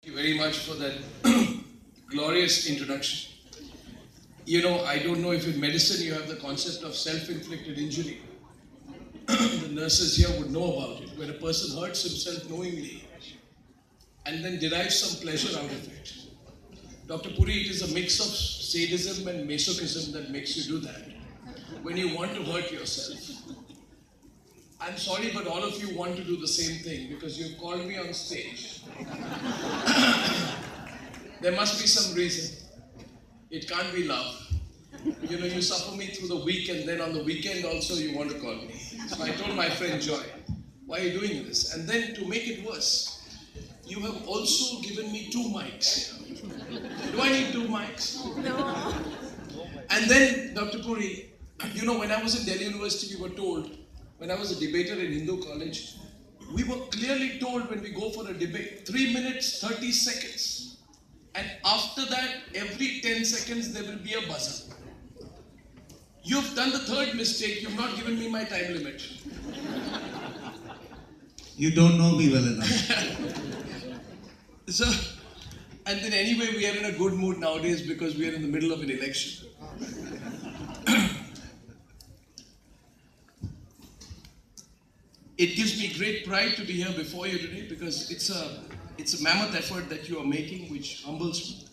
Thank you very much for that glorious introduction. You know, I don't know if in medicine you have the concept of self-inflicted injury. The nurses here would know about it, where a person hurts himself knowingly and then derives some pleasure out of it. Dr. Puri, it is a mix of sadism and masochism that makes you do that. When you want to hurt yourself. I'm sorry, but all of you want to do the same thing because you've called me on stage. There must be some reason. It can't be love. You know, you suffer me through the week and then on the weekend also you want to call me. So I told my friend Joy, why are you doing this? And then to make it worse, you have also given me 2 mics. Do I need 2 mics? No. And then, Dr. Puri, you know, when I was in Delhi University, we were told, when I was a debater in Hindu college, we were clearly told when we go for a debate, 3 minutes, 30 seconds. And after that, every 10 seconds, there will be a buzzer. You've done the 3rd mistake. You've not given me my time limit. You don't know me well enough. So, and then anyway, we are in a good mood nowadays because we are in the middle of an election. It gives me great pride to be here before you today because it's a mammoth effort that you are making, which humbles me.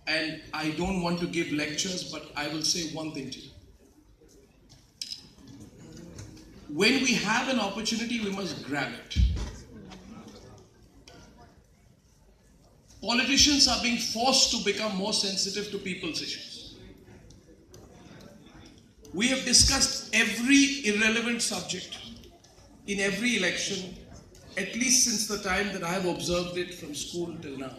And I don't want to give lectures, but I will say one thing to you. When we have an opportunity, we must grab it. Politicians are being forced to become more sensitive to people's issues. We have discussed every irrelevant subject in every election, at least since the time that I have observed it from school till now.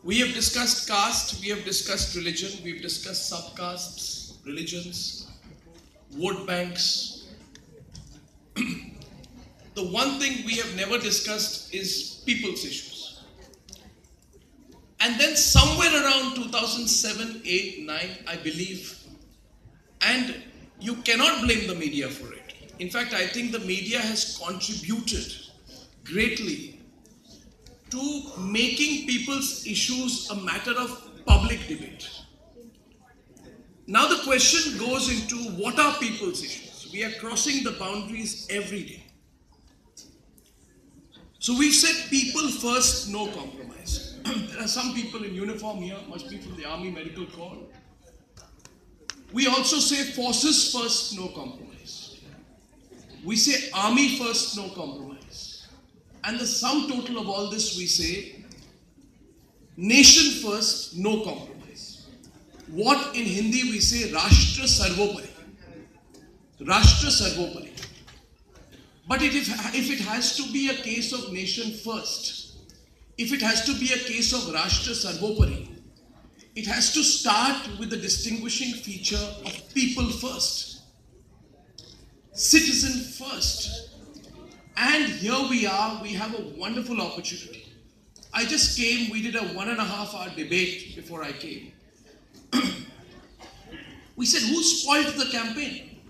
We have discussed caste, we have discussed religion, we have discussed subcastes, religions, vote banks. The one thing we have never discussed is people's issues. And then somewhere around 2007, 8, 9, I believe, and you cannot blame the media for it. In fact, I think the media has contributed greatly to making people's issues a matter of public debate. Now the question goes into what are people's issues? We are crossing the boundaries every day. So we've said people first, no compromise. There are some people in uniform here, must be from the Army Medical Corps. We also say forces first, no compromise. We say army first, no compromise. And the sum total of all this, we say nation first, no compromise. What in Hindi we say Rashtra Sarvopari. Rashtra Sarvopari. But if it has to be a case of nation first, if it has to be a case of Rashtra Sarvopari, it has to start with the distinguishing feature of people first, citizen first. And here we are, we have a wonderful opportunity. I just came, we did a 1.5-hour debate before I came. We said, who spoiled the campaign?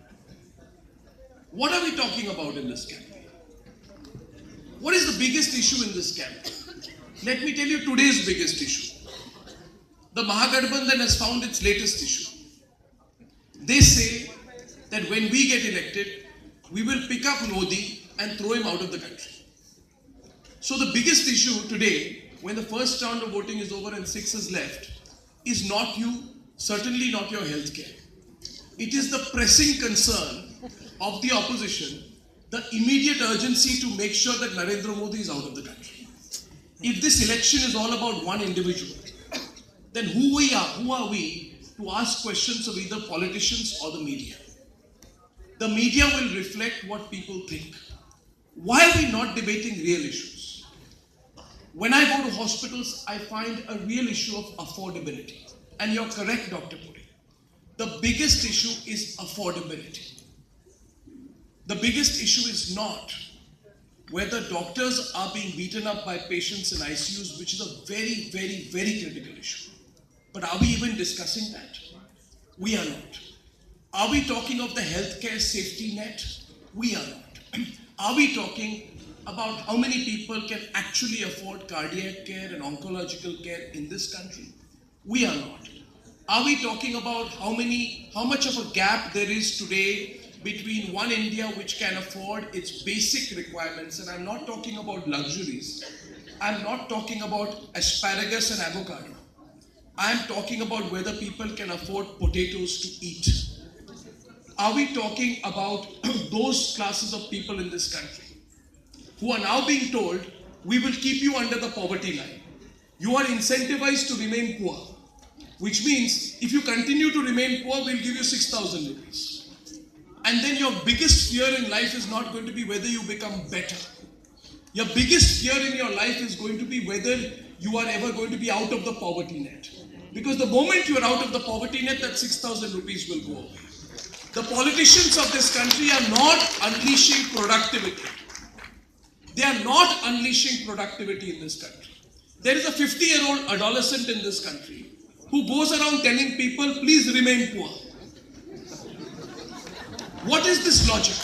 What are we talking about in this campaign? What is the biggest issue in this campaign? Let me tell you today's biggest issue. The Mahagathbandhan has found its latest issue. They say that when we get elected, we will pick up Modi and throw him out of the country. So the biggest issue today, when the first round of voting is over and 6 is left, is not you, certainly not your healthcare. It is the pressing concern of the opposition, the immediate urgency to make sure that Narendra Modi is out of the country. If this election is all about one individual, then who are we to ask questions of either politicians or the media? The media will reflect what people think. Why are we not debating real issues? When I go to hospitals, I find a real issue of affordability. And you're correct, Dr. Puri. The biggest issue is affordability. The biggest issue is not whether doctors are being beaten up by patients in ICUs, which is a very, very, very critical issue. But are we even discussing that? We are not. Are we talking of the healthcare safety net? We are not. Are we talking about how many people can actually afford cardiac care and oncological care in this country? We are not. Are we talking about how much of a gap there is today between one India which can afford its basic requirements? And I'm not talking about luxuries. I'm not talking about asparagus and avocado. I'm talking about whether people can afford potatoes to eat. Are we talking about those classes of people in this country who are now being told, we will keep you under the poverty line. You are incentivized to remain poor, which means if you continue to remain poor, we'll give you 6,000 rupees. And then your biggest fear in life is not going to be whether you become better. Your biggest fear in your life is going to be whether you are ever going to be out of the poverty net. Because the moment you are out of the poverty net, that 6,000 rupees will go away. The politicians of this country are not unleashing productivity. They are not unleashing productivity in this country. There is a 50-year-old adolescent in this country who goes around telling people, please remain poor. What is this logic?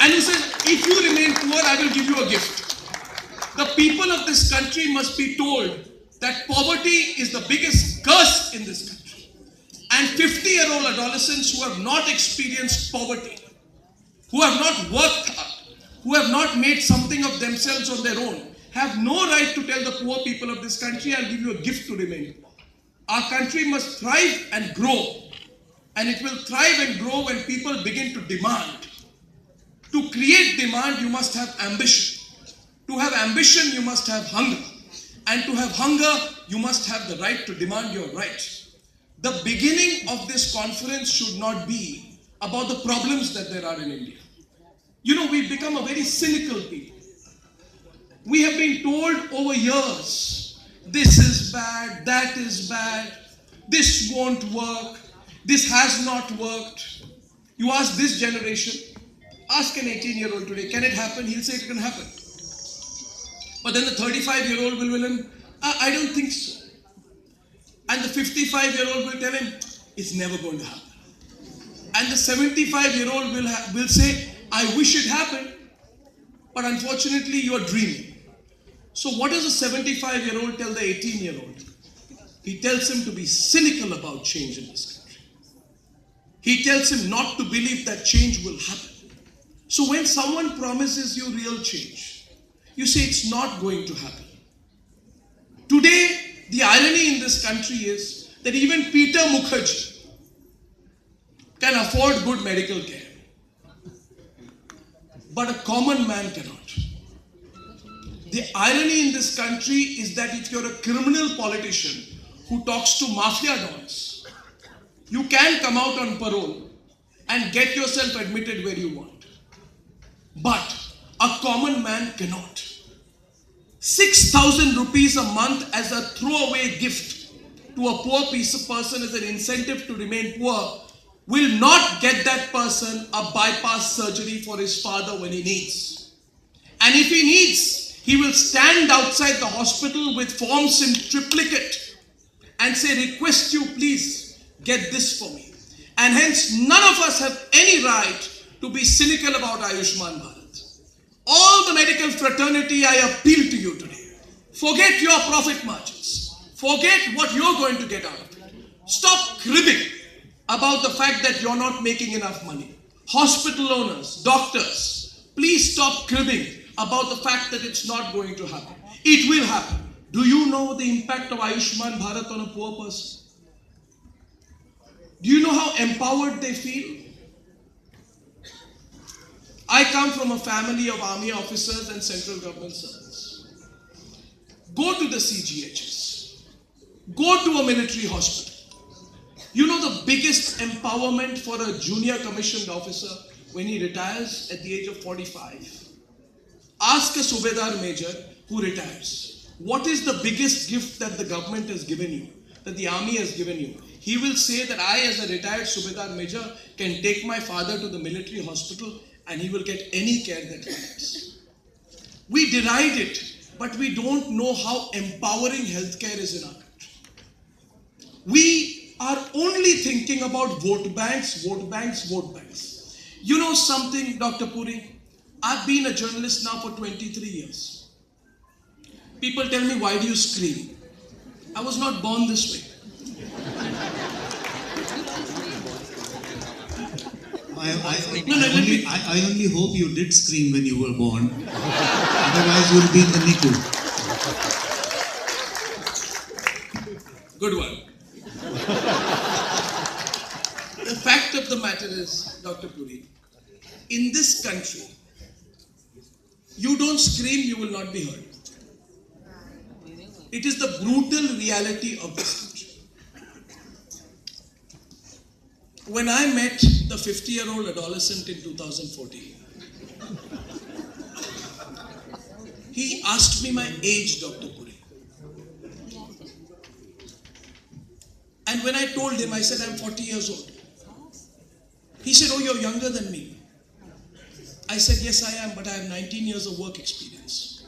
And he says, if you remain poor, I will give you a gift. The people of this country must be told that poverty is the biggest curse in this country. And 50-year-old adolescents who have not experienced poverty, who have not worked hard, who have not made something of themselves on their own, have no right to tell the poor people of this country, I'll give you a gift to remain poor. Our country must thrive and grow. And it will thrive and grow when people begin to demand. To create demand, you must have ambition. To have ambition, you must have hunger. And to have hunger, you must have the right to demand your right. The beginning of this conference should not be about the problems that there are in India. You know, we've become a very cynical people. We have been told over years, this is bad, that is bad, this won't work, this has not worked. You ask this generation, ask an 18-year-old today, can it happen? He'll say it can happen. But then the 35-year-old will tell him, I don't think so. And the 55-year-old will tell him, it's never going to happen. And the 75-year-old will say, I wish it happened, but unfortunately you are dreaming. So what does a 75-year-old tell the 18-year-old? He tells him to be cynical about change in this country. He tells him not to believe that change will happen. So when someone promises you real change, you say it's not going to happen. Today, the irony in this country is that even Peter Mukherjee can afford good medical care. But a common man cannot. The irony in this country is that if you're a criminal politician who talks to mafia dons, you can come out on parole and get yourself admitted where you want. But a common man cannot. 6,000 rupees a month as a throwaway gift to a poor person as an incentive to remain poor will not get that person a bypass surgery for his father when he needs. And if he needs, he will stand outside the hospital with forms in triplicate and say, request you please get this for me. And hence none of us have any right to be cynical about Ayushman Bharat. All the medical fraternity, I appeal to you today. Forget your profit margins. Forget what you're going to get out of it. Stop cribbing about the fact that you're not making enough money. Hospital owners, doctors, please stop cribbing about the fact that it's not going to happen. It will happen. Do you know the impact of Ayushman Bharat on a poor person? Do you know how empowered they feel? I come from a family of army officers and central government servants. Go to the CGHS. Go to a military hospital. You know the biggest empowerment for a junior commissioned officer when he retires at the age of 45? Ask a Subedar Major who retires, what is the biggest gift that the government has given you, that the army has given you? He will say that I, as a retired Subedar Major, can take my father to the military hospital and he will get any care that he needs. We deride it, but we don't know how empowering healthcare is in our country. We are only thinking about vote banks, vote banks, vote banks. You know something, Dr. Puri? I've been a journalist now for 23 years. People tell me, why do you scream? I was not born this way. I only hope you did scream when you were born. Otherwise, you'll be in the NICU. Good one. The fact of the matter is, Dr. Puri, in this country, you don't scream, you will not be heard. It is the brutal reality of this country. When I met the 50-year-old adolescent in 2014, he asked me my age, Dr. Puri. And when I told him, I said, I'm 40 years old. He said, oh, you're younger than me. I said, yes, I am, but I have 19 years of work experience.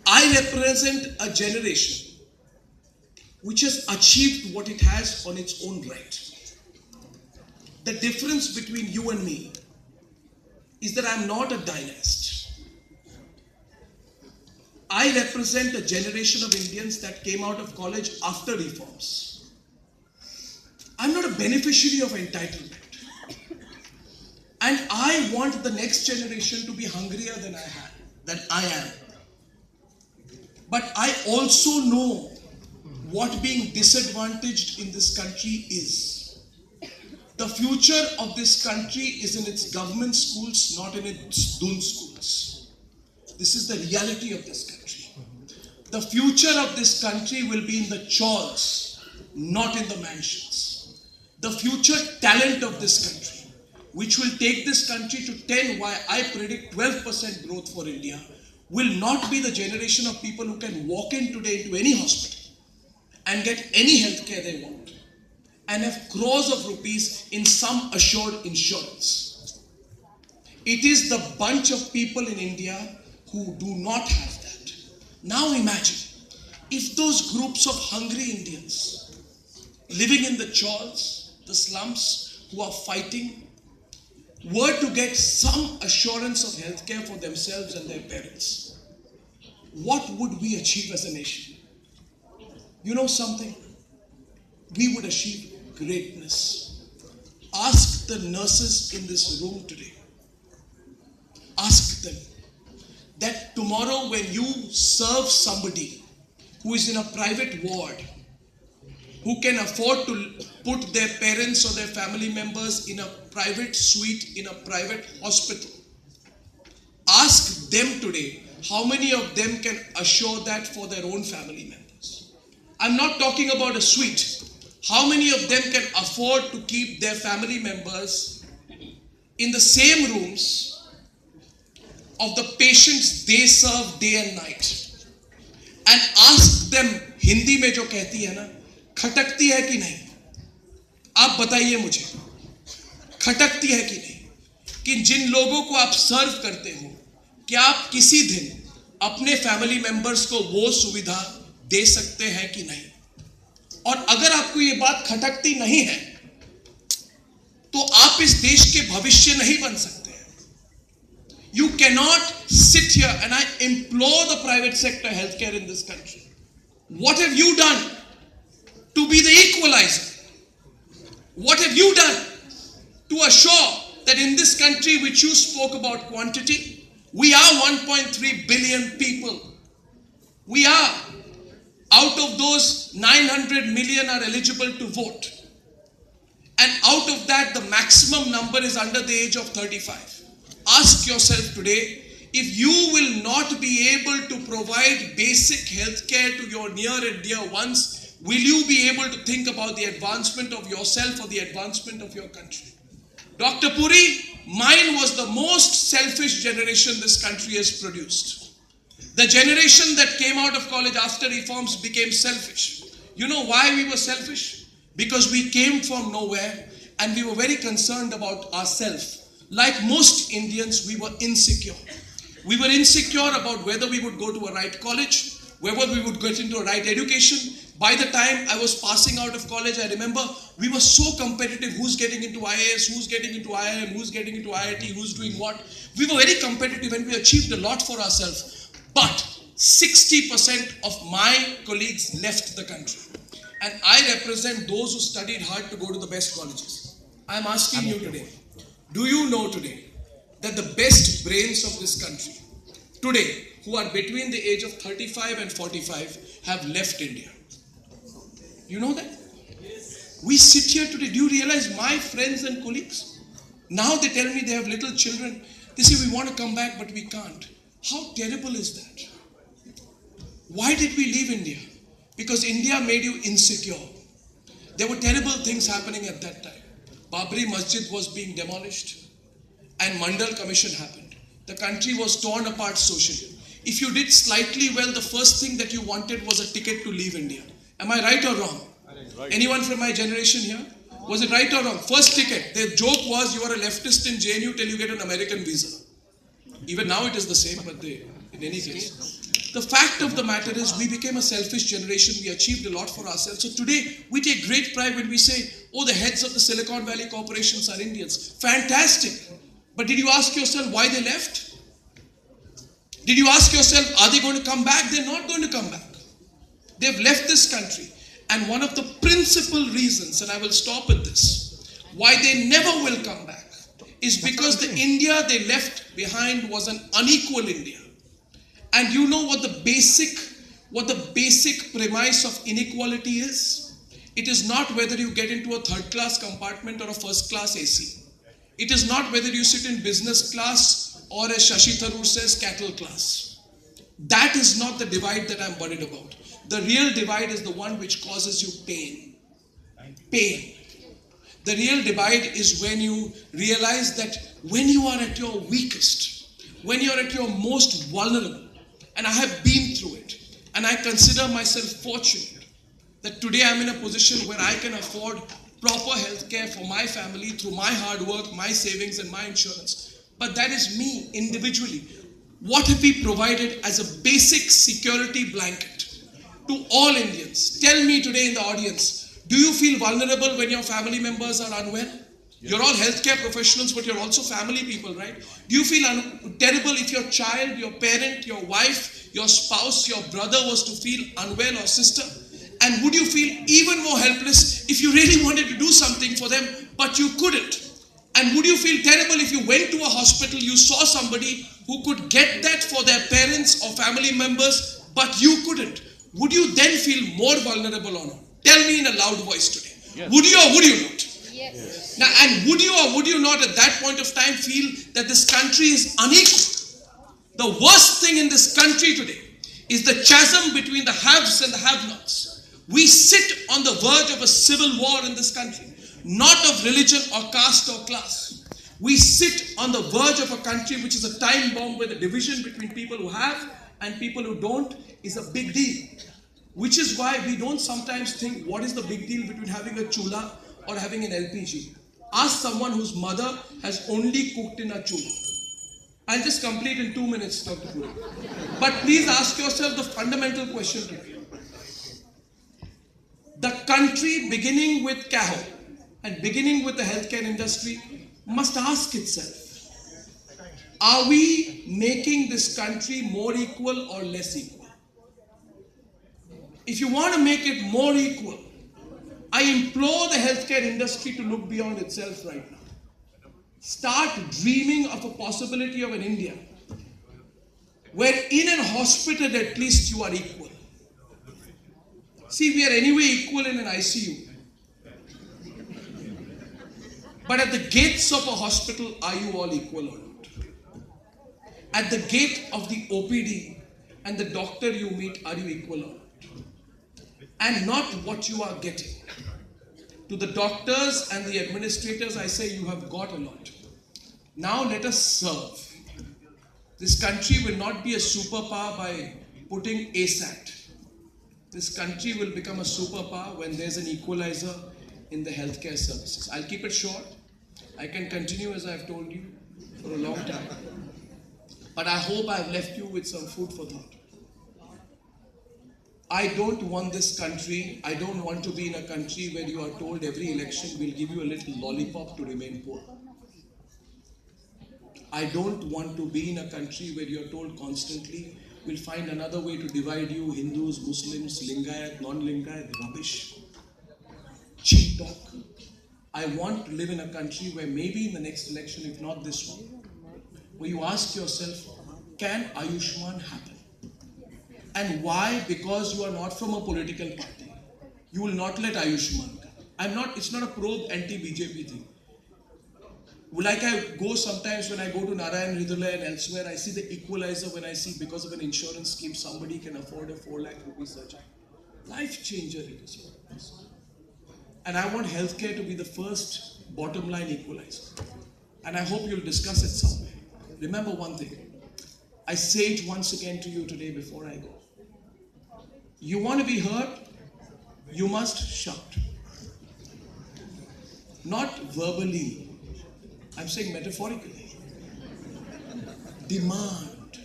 I represent a generation which has achieved what it has on its own right. The difference between you and me is that I'm not a dynast. I represent a generation of Indians that came out of college after reforms. I'm not a beneficiary of entitlement. And I want the next generation to be hungrier than I am. But I also know what being disadvantaged in this country is. The future of this country is in its government schools, not in its Dun schools. This is the reality of this country. The future of this country will be in the chawls, not in the mansions. The future talent of this country, which will take this country to 10, why I predict 12% growth for India, will not be the generation of people who can walk in today into any hospital and get any healthcare they want and have crores of rupees in sum assured insurance. It is the bunch of people in India who do not have that. Now imagine if those groups of hungry Indians living in the chawls, the slums, who are fighting, were to get some assurance of healthcare for themselves and their parents. What would we achieve as a nation? You know something? We would achieve greatness. Ask the nurses in this room today. Ask them that tomorrow when you serve somebody who is in a private ward, who can afford to put their parents or their family members in a private suite in a private hospital, ask them today how many of them can assure that for their own family members. I'm not talking about a suite. How many of them can afford to keep their family members in the same rooms of the patients they serve day and night? And ask them, Hindi में जो कहती है ना, खटकती है कि नहीं? आप बताइए मुझे, खटकती है कि नहीं? कि जिन लोगों को आप सर्व करते हो, क्या आप किसी दिन अपने फैमिली मेंबर्स को वो सुविधा दे सकते हैं कि नहीं? और अगर आपको ये बात खटकती नहीं है, तो आप इस देश के भविष्य नहीं बन सकते हैं. You cannot sit here, and I implore the private sector healthcare in this country. What have you done to be the equalizer? What have you done to assure that in this country which you spoke about quantity, we are 1.3 billion people. We are. Out of those, 900 million are eligible to vote. And out of that, the maximum number is under the age of 35. Ask yourself today, if you will not be able to provide basic health care to your near and dear ones, will you be able to think about the advancement of yourself or the advancement of your country? Dr. Puri, mine was the most selfish generation this country has produced. The generation that came out of college after reforms became selfish. You know why we were selfish? Because we came from nowhere and we were very concerned about ourselves. Like most Indians, we were insecure. We were insecure about whether we would go to a right college, whether we would get into a right education. By the time I was passing out of college, I remember we were so competitive. Who's getting into IAS, who's getting into IIM, who's getting into IIT, who's doing what. We were very competitive and we achieved a lot for ourselves. But 60% of my colleagues left the country. And I represent those who studied hard to go to the best colleges. I'm asking you today, do you know today that the best brains of this country today, who are between the age of 35 and 45, have left India? You know that? We sit here today. Do you realize my friends and colleagues? Now they tell me they have little children. They say we want to come back but we can't. How terrible is that? Why did we leave India? Because India made you insecure. There were terrible things happening at that time. Babri Masjid was being demolished and Mandal Commission happened. The country was torn apart socially. If you did slightly well, the first thing that you wanted was a ticket to leave India. Am I right or wrong? Right. Anyone from my generation here? Was it right or wrong? First ticket. The joke was you are a leftist in JNU till you get an American visa. Even now it is the same, but in any case. The fact of the matter is we became a selfish generation. We achieved a lot for ourselves. So today we take great pride when we say, oh, the heads of the Silicon Valley corporations are Indians. Fantastic. But did you ask yourself why they left? Did you ask yourself, are they going to come back? They're not going to come back. They've left this country. And one of the principal reasons, and I will stop at this, why they never will come back is because the India they left behind was an unequal India. And you know what the basic premise of inequality is? It is not whether you get into a third class compartment or a first class AC. It is not whether you sit in business class or, as Shashi Tharoor says, cattle class. That is not the divide that I'm worried about. The real divide is the one which causes you pain. Pain. The real divide is when you realize that when you are at your weakest, when you are at your most vulnerable, and I have been through it, and I consider myself fortunate that today I'm in a position where I can afford proper health care for my family through my hard work, my savings and my insurance. But that is me individually. What have we provided as a basic security blanket to all Indians? Tell me today in the audience, do you feel vulnerable when your family members are unwell? You're all healthcare professionals, but you're also family people, right? Do you feel terrible if your child, your parent, your wife, your spouse, your brother was to feel unwell or sister? And would you feel even more helpless if you really wanted to do something for them, but you couldn't? And would you feel terrible if you went to a hospital, you saw somebody who could get that for their parents or family members, but you couldn't? Would you then feel more vulnerable or not? Tell me in a loud voice today. Yes. Would you or would you not? Yes. Now, and would you or would you not at that point of time feel that this country is unequal? The worst thing in this country today is the chasm between the haves and the have-nots. We sit on the verge of a civil war in this country, not of religion or caste or class. We sit on the verge of a country which is a time bomb where the division between people who have and people who don't is a big deal. Which is why we don't sometimes think, what is the big deal between having a chula or having an LPG? Ask someone whose mother has only cooked in a chula. I'll just complete in 2 minutes, Dr. Puri. But please ask yourself the fundamental question today. The country, beginning with CAHO and beginning with the healthcare industry, must ask itself, are we making this country more equal or less equal? If you want to make it more equal, I implore the healthcare industry to look beyond itself right now. Start dreaming of a possibility of an India where in a hospital at least you are equal. See, we are anyway equal in an ICU. But at the gates of a hospital, are you all equal or not? At the gate of the OPD and the doctor you meet, are you equal or not? And not what you are getting. To the doctors and the administrators, I say you have got a lot. Now let us serve. This country will not be a superpower by putting ASAT. This country will become a superpower when there's an equalizer in the healthcare services. I'll keep it short. I can continue as I've told you for a long time. But I hope I've left you with some food for thought. I don't want this country, I don't want to be in a country where you are told every election will give you a little lollipop to remain poor. I don't want to be in a country where you are told constantly, we'll find another way to divide you, Hindus, Muslims, Lingayat, non-Lingayat, rubbish, cheap talk. I want to live in a country where maybe in the next election, if not this one, where you ask yourself, can Ayushman happen? And why? Because you are not from a political party. You will not let Ayushman come. It's not a probe anti-BJP thing. Like I go sometimes when I go to Narayan Hridayalaya and elsewhere, I see the equalizer when I see because of an insurance scheme, somebody can afford a 4 lakh rupee surgery. Life changer it is for us. And I want healthcare to be the first bottom line equalizer. And I hope you'll discuss it somewhere. Remember one thing. I say it once again to you today before I go. You want to be heard? You must shout. Not verbally. I'm saying metaphorically. Demand.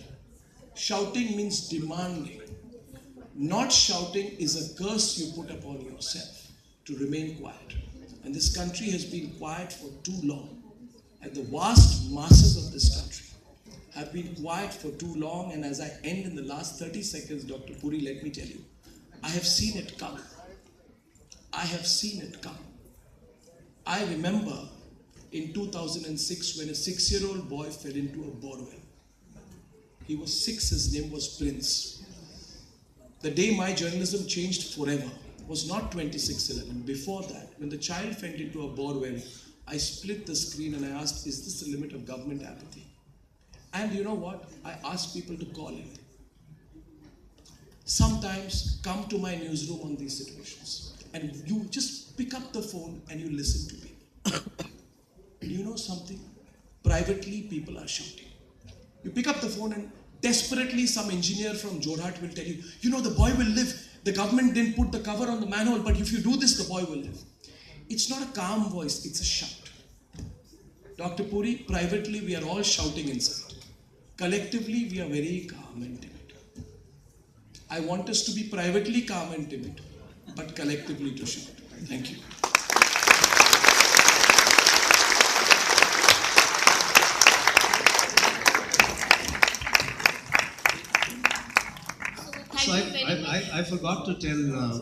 Shouting means demanding. Not shouting is a curse you put upon yourself to remain quiet. And this country has been quiet for too long. And the vast masses of this country have been quiet for too long. And as I end in the last 30 seconds, Dr. Puri, let me tell you, I have seen it come. I have seen it come. I remember in 2006 when a 6-year-old boy fell into a borewell. He was 6, his name was Prince. The day my journalism changed forever was not 26/11. Before that, when the child fell into a borewell, I split the screen and I asked, is this the limit of government apathy? And you know what? I asked people to call in. Sometimes come to my newsroom on these situations and you just pick up the phone and you listen to people. Do you know something? Privately, people are shouting. You pick up the phone and desperately some engineer from Jorhat will tell you, you know, the boy will live. The government didn't put the cover on the manhole, but if you do this, the boy will live. It's not a calm voice, it's a shout. Dr. Puri, privately, we are all shouting inside. Collectively, we are very calm and timid. I want us to be privately calm and timid, but collectively to shout. Thank you. So I forgot to tell